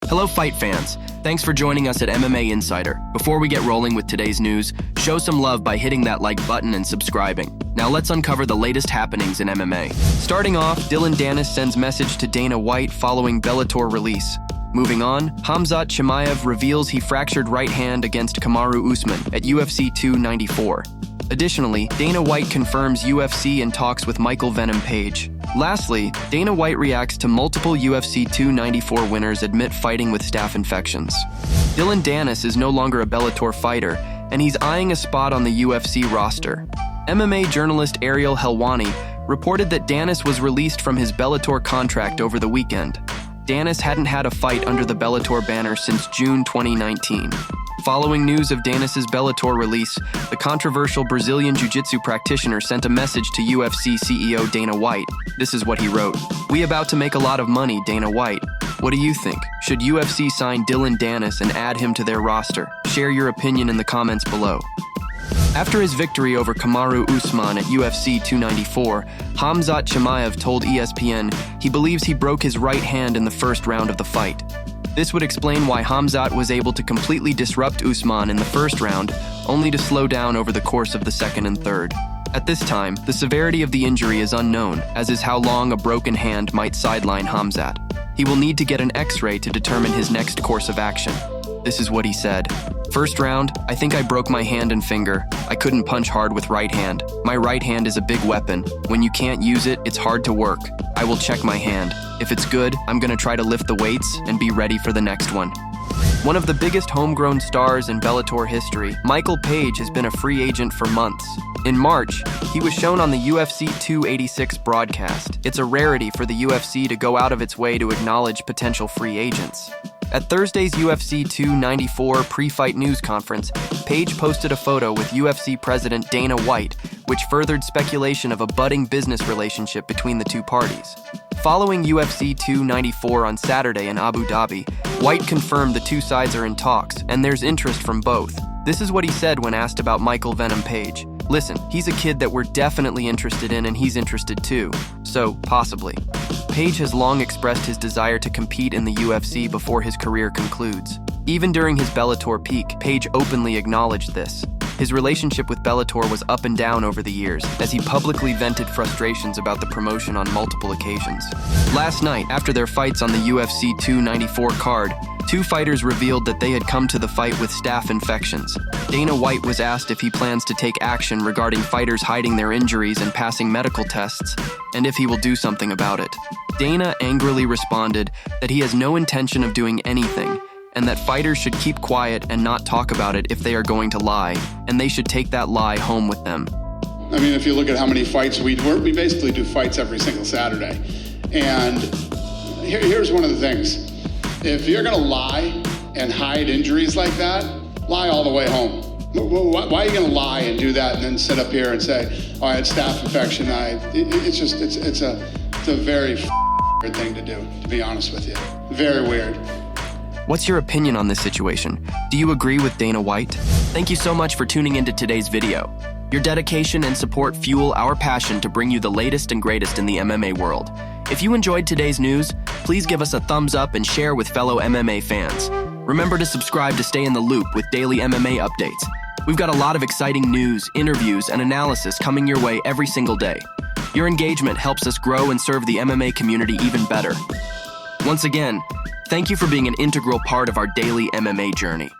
Hello, fight fans. Thanks for joining us at MMA Insider. Before we get rolling with today's news, show some love by hitting that like button and subscribing. Now let's uncover the latest happenings in MMA. Starting off, Dillon Danis sends message to Dana White following Bellator release. Moving on, Khamzat Chimaev reveals he fractured right hand against Kamaru Usman at UFC 294. Additionally, Dana White confirms UFC in talks with Michael Venom Page. Lastly, Dana White reacts to multiple UFC 294 winners admit fighting with staph infections. Dillon Danis is no longer a Bellator fighter, and he's eyeing a spot on the UFC roster. MMA journalist Ariel Helwani reported that Danis was released from his Bellator contract over the weekend. Danis hadn't had a fight under the Bellator banner since June 2019. Following news of Danis's Bellator release, the controversial Brazilian jiu-jitsu practitioner sent a message to UFC CEO Dana White. This is what he wrote. "We about to make a lot of money, Dana White. What do you think? Should UFC sign Dillon Danis and add him to their roster? Share your opinion in the comments below." After his victory over Kamaru Usman at UFC 294, Khamzat Chimaev told ESPN he believes he broke his right hand in the first round of the fight. This would explain why Khamzat was able to completely disrupt Usman in the first round, only to slow down over the course of the second and third. At this time, the severity of the injury is unknown, as is how long a broken hand might sideline Khamzat. He will need to get an X-ray to determine his next course of action. This is what he said. "First round, I think I broke my hand and finger. I couldn't punch hard with right hand. My right hand is a big weapon. When you can't use it, it's hard to work. I will check my hand. If it's good, I'm gonna try to lift the weights and be ready for the next one." One of the biggest homegrown stars in Bellator history, Michael Page has been a free agent for months. In March, he was shown on the UFC 286 broadcast. It's a rarity for the UFC to go out of its way to acknowledge potential free agents. At Thursday's UFC 294 pre-fight news conference, Page posted a photo with UFC President Dana White, which furthered speculation of a budding business relationship between the two parties. Following UFC 294 on Saturday in Abu Dhabi, White confirmed the two sides are in talks, and there's interest from both. This is what he said when asked about Michael Venom Page. "Listen, he's a kid that we're definitely interested in, and he's interested too. So, possibly." Page has long expressed his desire to compete in the UFC before his career concludes. Even during his Bellator peak, Page openly acknowledged this. His relationship with Bellator was up and down over the years, as he publicly vented frustrations about the promotion on multiple occasions. Last night, after their fights on the UFC 294 card, two fighters revealed that they had come to the fight with staph infections. Dana White was asked if he plans to take action regarding fighters hiding their injuries and passing medical tests, and if he will do something about it. Dana angrily responded that he has no intention of doing anything, and that fighters should keep quiet and not talk about it if they are going to lie, and they should take that lie home with them. I mean, if you look at how many fights we basically do fights every single Saturday. And here's one of the things. If you're gonna lie and hide injuries like that, lie all the way home. Why are you gonna lie and do that and then sit up here and say, "Oh, I had staph infection"? It's a very weird thing to do, to be honest with you. Very weird. What's your opinion on this situation? Do you agree with Dana White? Thank you so much for tuning into today's video. Your dedication and support fuel our passion to bring you the latest and greatest in the MMA world. If you enjoyed today's news, please give us a thumbs up and share with fellow MMA fans. Remember to subscribe to stay in the loop with daily MMA updates. We've got a lot of exciting news, interviews, and analysis coming your way every single day. Your engagement helps us grow and serve the MMA community even better. Once again, thank you for being an integral part of our daily MMA journey.